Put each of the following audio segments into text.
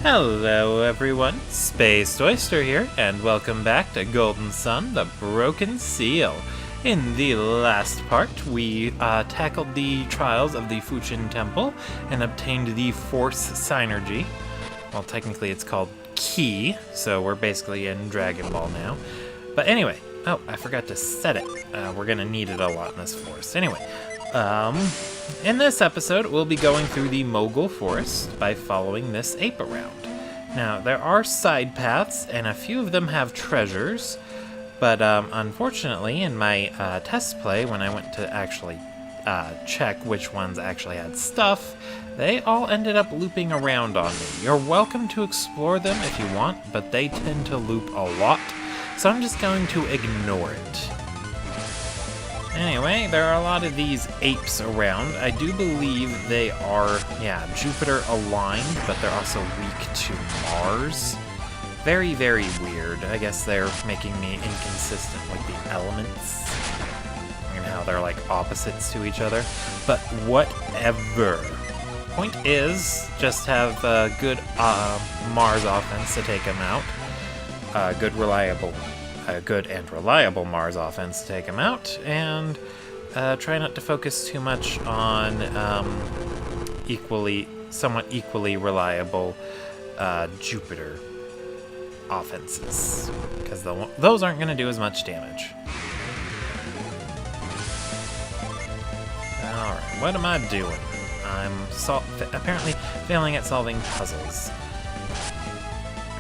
Hello everyone, Spaced Oyster here, and welcome back to Golden Sun, the Broken Seal. In the last part, we tackled the trials of the Fuchin Temple and obtained the Force Synergy. Well, technically it's called Key, so we're basically in Dragon Ball now. But anyway, oh, I forgot to set it. We're gonna need it a lot in this forest. Anyway, in this episode, we'll be going through the Mogall Forest by following this ape around. Now, there are side paths, and a few of them have treasures, but unfortunately, in my test play, when I went to actually check which ones actually had stuff, they all ended up looping around on me. You're welcome to explore them if you want, but they tend to loop a lot, so I'm just going to ignore it. Anyway, there are a lot of these apes around. I do believe they are, Jupiter aligned, but they're also weak to Mars. Very, very weird. I guess they're making me inconsistent with the elements and how they're like opposites to each other. But whatever. Point is, just have a good Mars offense to take them out. Good and reliable Mars offense to take him out, and try not to focus too much on somewhat equally reliable Jupiter offenses, because those aren't going to do as much damage. Alright, what am I doing? I'm apparently failing at solving puzzles.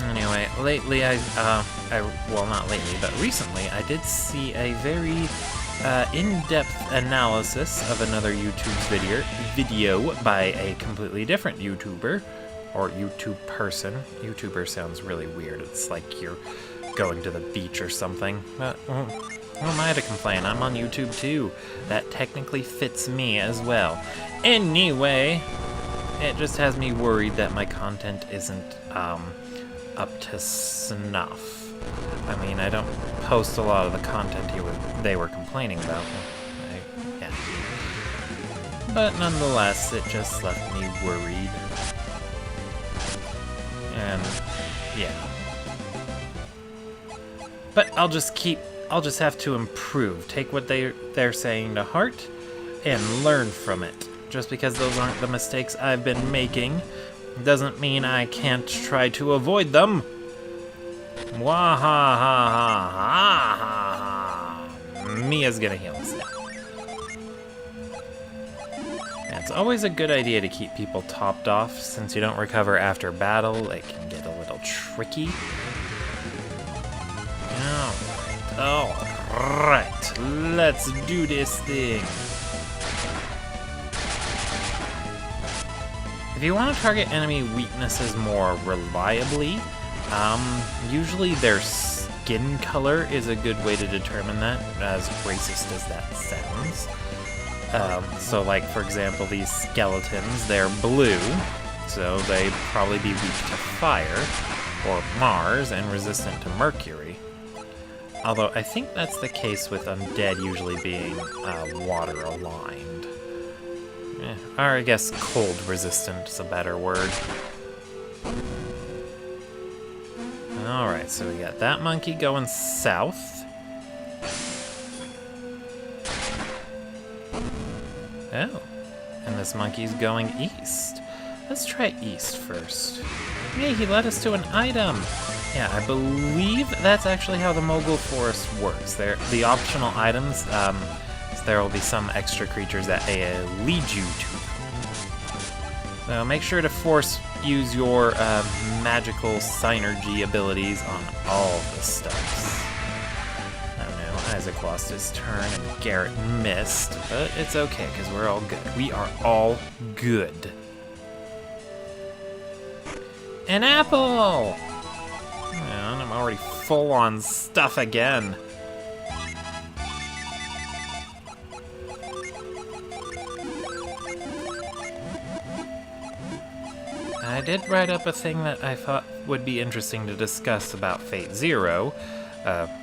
Anyway, lately well, not lately, but recently, I did see a very in-depth analysis of another YouTube video by a completely different YouTuber, or YouTube person. YouTuber sounds really weird. It's like you're going to the beach or something. But who am I to complain? I'm on YouTube too. That technically fits me as well. Anyway, it just has me worried that my content isn't up to snuff. I mean, I don't post a lot of the content they were complaining about. But nonetheless, it just left me worried. And yeah. But I'll just have to improve. Take what they're saying to heart and learn from it. Just because those aren't the mistakes I've been making doesn't mean I can't try to avoid them. Wahahaha. Mia's gonna heal us now. And it's always a good idea to keep people topped off, since you don't recover after battle. It can get a little tricky. Alright, let's do this thing. If you want to target enemy weaknesses more reliably, usually their skin color is a good way to determine that, as racist as that sounds. So like, for example, these skeletons, they're blue, so they'd probably be weak to fire, or Mars, and resistant to Mercury. Although I think that's the case with undead usually being water aligned. Or I guess cold resistant is a better word. Alright, so we got that monkey going south. Oh, and this monkey's going east. Let's try east first. Hey, he led us to an item! Yeah, I believe that's actually how the Mogall Forest works. The optional items, there will be some extra creatures that lead you to them. So make sure to use your magical synergy abilities on all the stuffs. Oh no, Isaac lost his turn and Garrett missed, but it's okay because we're all good. We are all good. An apple! Man, I'm already full on stuff again. I did write up a thing that I thought would be interesting to discuss about Fate Zero,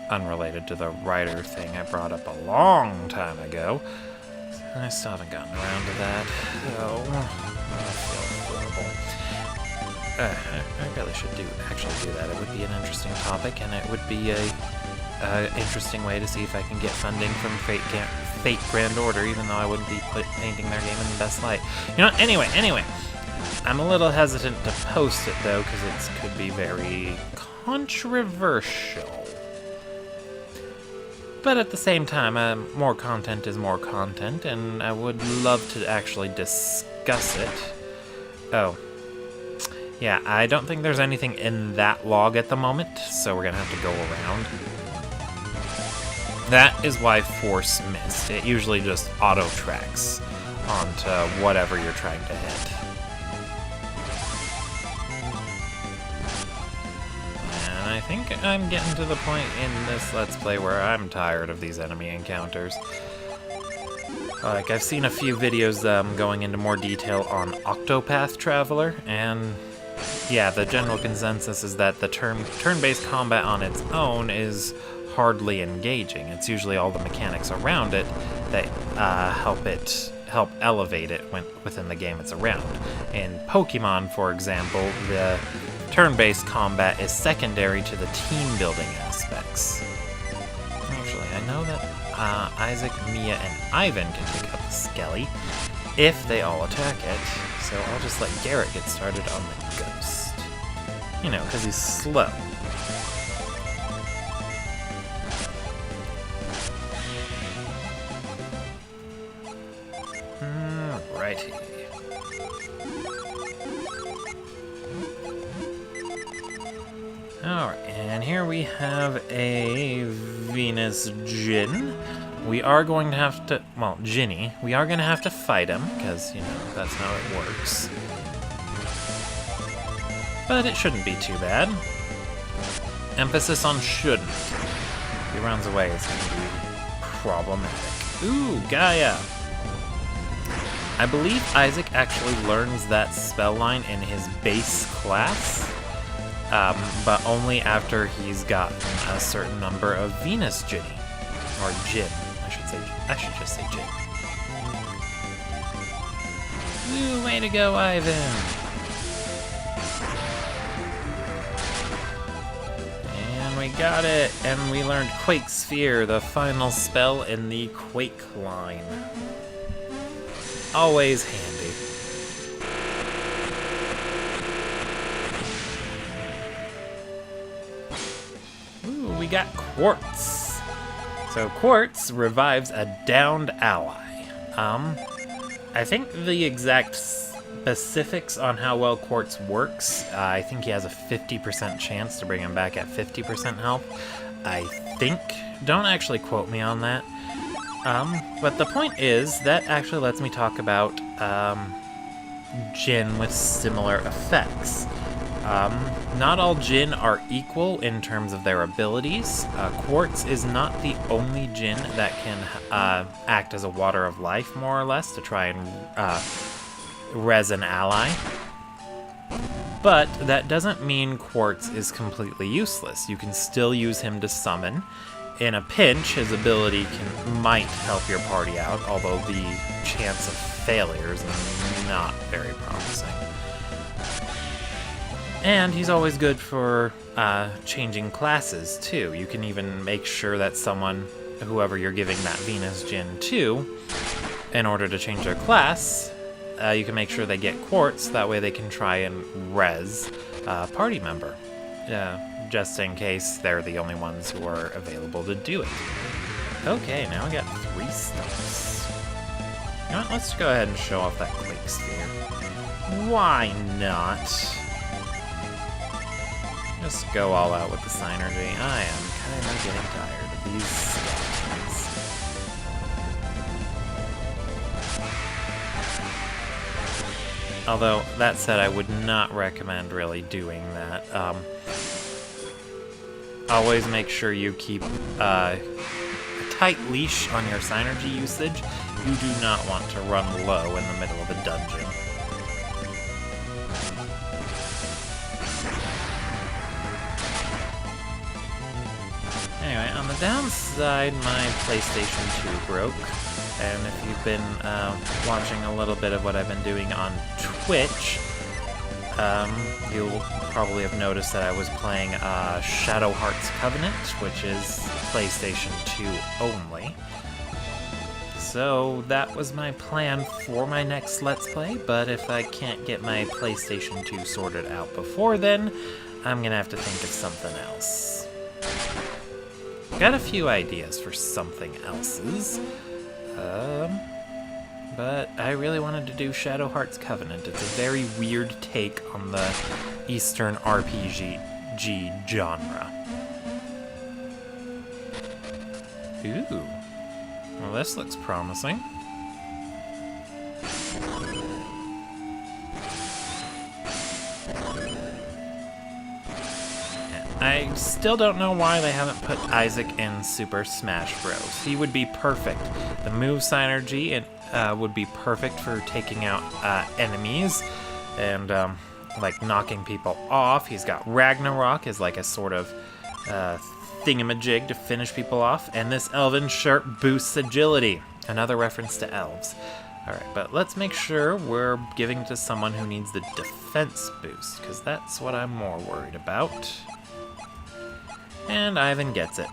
unrelated to the writer thing I brought up a long time ago. I still haven't gotten around to that. Oh, I feel horrible. I really should actually do that. It would be an interesting topic, and it would be a interesting way to see if I can get funding from Fate Grand Order, even though I wouldn't be painting their game in the best light. You know, anyway. I'm a little hesitant to post it, though, because it could be very controversial. But at the same time, more content is more content, and I would love to actually discuss it. Oh. Yeah, I don't think there's anything in that log at the moment, so we're gonna have to go around. That is why Force missed. It usually just auto-tracks onto whatever you're trying to hit. And I think I'm getting to the point in this Let's Play where I'm tired of these enemy encounters. Like, I've seen a few videos going into more detail on Octopath Traveler, and yeah, the general consensus is that the turn-based combat on its own is hardly engaging. It's usually all the mechanics around it that help elevate it within the game it's around. In Pokemon, for example, the turn-based combat is secondary to the team-building aspects. Actually, I know that Isaac, Mia, and Ivan can pick up the Skelly if they all attack it, so I'll just let Garrett get started on the Ghost. You know, because he's slow. Alrighty. Alright, and here we have a Venus Djinn. We are going to have to, well, Ginny. We are going to have to fight him, because, you know, that's how it works. But it shouldn't be too bad. Emphasis on shouldn't. If he runs away, it's going to be problematic. Ooh, Gaia! I believe Isaac actually learns that spell line in his base class, but only after he's gotten a certain number of Venus Ginny. Or Djinn, I should just say Djinn. Woo, way to go, Ivan! And we got it! And we learned Quake Sphere, the final spell in the Quake line. Always handy. Ooh, we got Quartz. So Quartz revives a downed ally. I think the exact specifics on how well Quartz works, I think he has a 50% chance to bring him back at 50% health. I think. Don't actually quote me on that. But the point is, that actually lets me talk about Djinn with similar effects. Not all Djinn are equal in terms of their abilities. Quartz is not the only Djinn that can act as a water of life, more or less, to try and res an ally. But that doesn't mean Quartz is completely useless. You can still use him to summon. In a pinch, his ability might help your party out, although the chance of failure is not very promising. And he's always good for changing classes, too. You can even make sure that whoever you're giving that Venus Djinn to, in order to change their class, you can make sure they get Quartz, that way they can try and res a party member. Just in case they're the only ones who are available to do it. Okay, now we got 3 stars. You know what, let's go ahead and show off that Quake Sphere. Why not? Just go all out with the Synergy. I am kind of getting tired of these skeletons. Although, that said, I would not recommend really doing that. Always make sure you keep a tight leash on your Synergy usage. You do not want to run low in the middle of a dungeon. Anyway, on the downside, my PlayStation 2 broke. And if you've been watching a little bit of what I've been doing on Twitch, You'll probably have noticed that I was playing Shadow Hearts Covenant, which is PlayStation 2 only. So that was my plan for my next Let's Play, but if I can't get my PlayStation 2 sorted out before then, I'm gonna have to think of something else. Got a few ideas for something else's, but I really wanted to do Shadow Hearts Covenant. It's a very weird take on the Eastern RPG genre. Ooh. Well, this looks promising. I still don't know why they haven't put Isaac in Super Smash Bros. He would be perfect. The move synergy would be perfect for taking out enemies and like knocking people off. He's got Ragnarok as like a sort of thingamajig to finish people off, and this Elven Shirt boosts agility. Another reference to elves. Alright, but let's make sure we're giving it to someone who needs the defense boost, because that's what I'm more worried about. And Ivan gets it.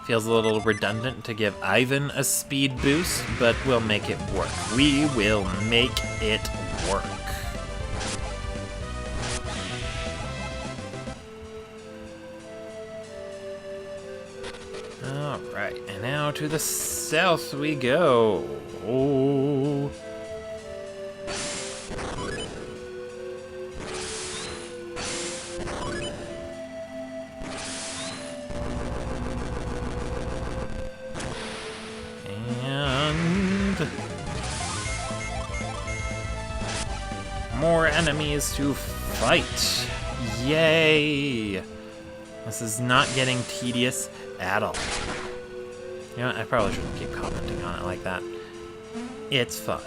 Feels a little redundant to give Ivan a speed boost, but we'll make it work. We will make it work. Alright, and now to the south we go. Oh. And more enemies to fight. Yay! This is not getting tedious at all. You know what? I probably shouldn't keep commenting on it like that. It's fine.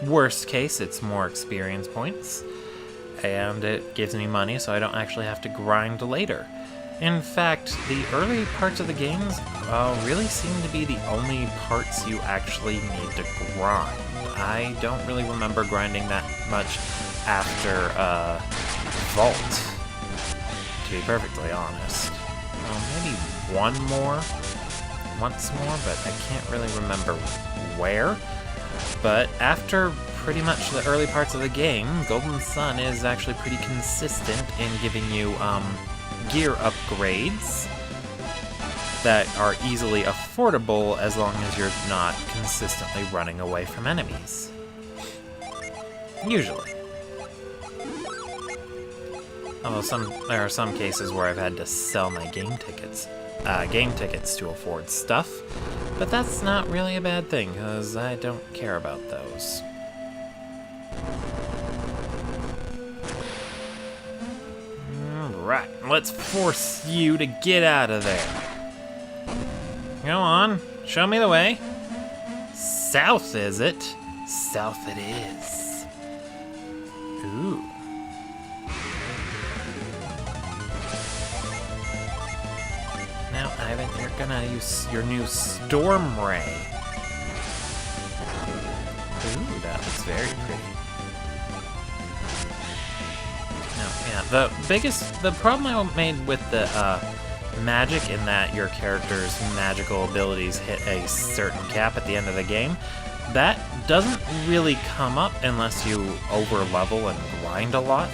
Worst case, it's more experience points, and it gives me money so I don't actually have to grind later. In fact, the early parts of the games really seem to be the only parts you actually need to grind. I don't really remember grinding that much after Vault, to be perfectly honest. Well, maybe once more, but I can't really remember where. But after pretty much the early parts of the game, Golden Sun is actually pretty consistent in giving you gear upgrades that are easily affordable as long as you're not consistently running away from enemies. Usually. Although there are some cases where I've had to sell my game tickets to afford stuff, but that's not really a bad thing, because I don't care about those. Alright, let's force you to get out of there. Go on, show me the way. South, is it? South it is. Ooh. Now, Ivan, you're gonna use your new Storm Ray. Ooh, that looks very pretty. Now, yeah, the problem I made with the magic in that your character's magical abilities hit a certain cap at the end of the game, that doesn't really come up unless you over-level and grind a lot,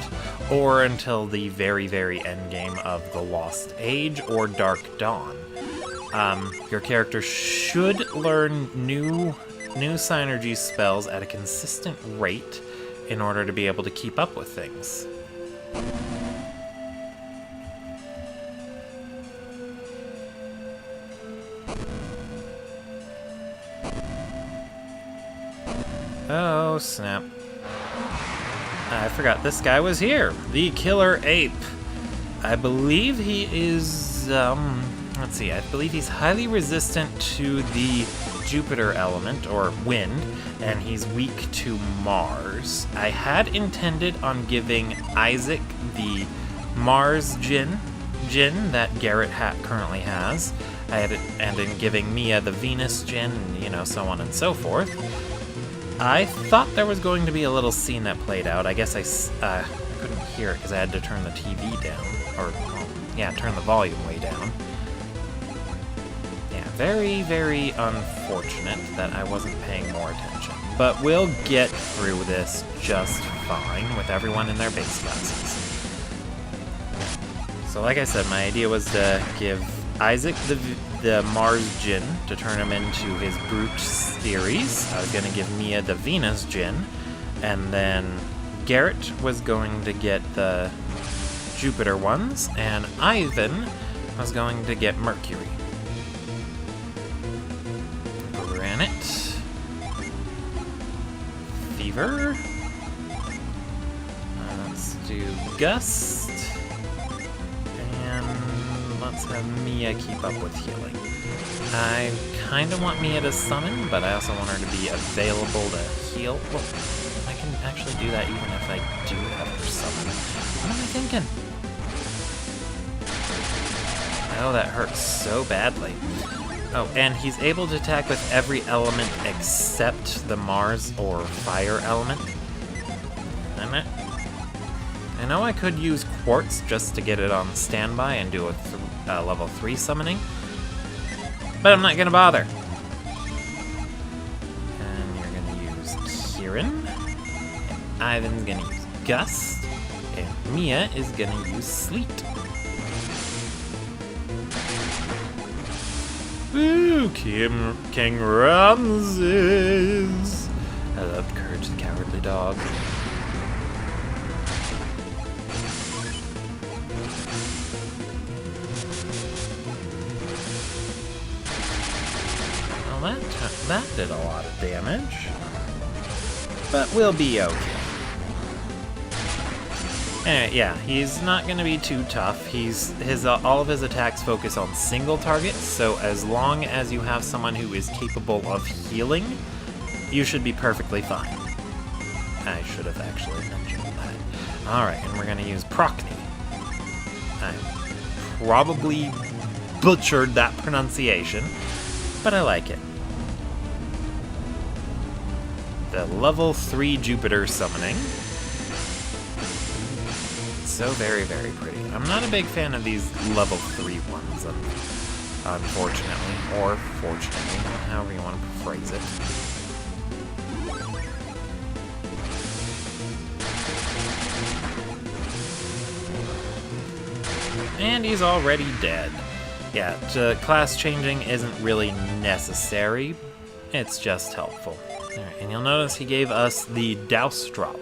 or until the very, very end game of The Lost Age or Dark Dawn. Your character should learn new synergy spells at a consistent rate in order to be able to keep up with things. Oh, snap. I forgot this guy was here. The Killer Ape. I believe he is, let's see, I believe he's highly resistant to the Jupiter element, or wind, and he's weak to Mars. I had intended on giving Isaac the Mars Djinn that Garrett currently has, and in giving Mia the Venus Djinn, you know, so on and so forth. I thought there was going to be a little scene that played out. I guess I couldn't hear it because I had to turn the TV down. Or, well, yeah, turn the volume way down. Yeah, very, very unfortunate that I wasn't paying more attention. But we'll get through this just fine with everyone in their base classes. So like I said, my idea was to give Isaac the Mars Gin to turn him into his Brute series. I was going to give Mia the Venus Gin, and then Garrett was going to get the Jupiter ones, and Ivan was going to get Mercury. Granite. Fever. Let's do Gust. And let's have Mia keep up with healing. I kind of want Mia to summon, but I also want her to be available to heal. Well, I can actually do that even if I do have her summon. What am I thinking? Oh, that hurts so badly. Oh, and he's able to attack with every element except the Mars or fire element. I know I could use Quartz just to get it on standby and do a level 3 summoning, but I'm not going to bother. And you're going to use Kieran, and Ivan's going to use Gust, and Mia is going to use Sleet. Ooh, King Ramses! I love Courage the Cowardly Dog. Well, that did a lot of damage, but we'll be okay. Anyway, yeah, he's not going to be too tough. All of his attacks focus on single targets, so as long as you have someone who is capable of healing, you should be perfectly fine. I should have actually mentioned that. Alright, and we're going to use Procne. I probably butchered that pronunciation, but I like it. The level 3 Jupiter summoning. So very, very pretty. I'm not a big fan of these level 3 ones, unfortunately, or fortunately, however you want to phrase it. And he's already dead. Yeah, class changing isn't really necessary, it's just helpful. Alright, and you'll notice he gave us the Douse drop.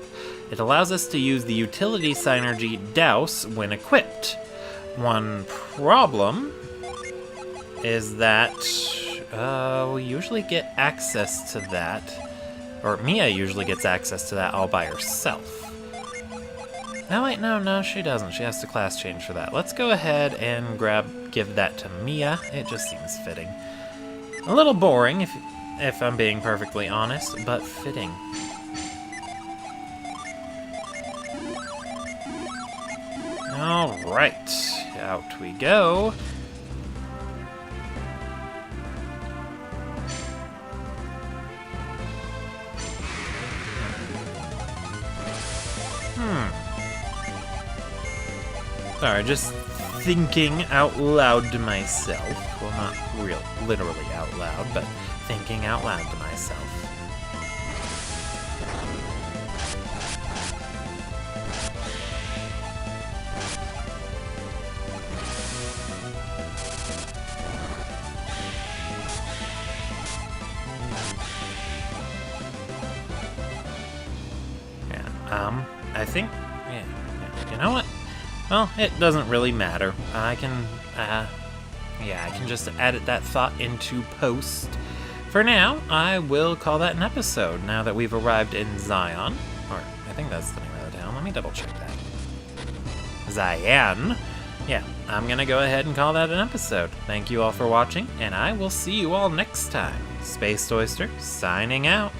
It allows us to use the utility synergy Douse when equipped. One problem is that we usually get access to that, or Mia usually gets access to that all by herself. Oh wait, no, she doesn't. She has to class change for that. Let's go ahead and give that to Mia. It just seems fitting. A little boring, if I'm being perfectly honest, but fitting. Alright, out we go. Sorry, just thinking out loud to myself. Well, not literally out loud, but thinking out loud to myself. I think, yeah, you know what? Well, it doesn't really matter. I can just edit that thought into post. For now, I will call that an episode, now that we've arrived in Zion. Or, I think that's the name of the town. Let me double check that. Zion. Yeah, I'm gonna go ahead and call that an episode. Thank you all for watching, and I will see you all next time. Space Oyster, signing out.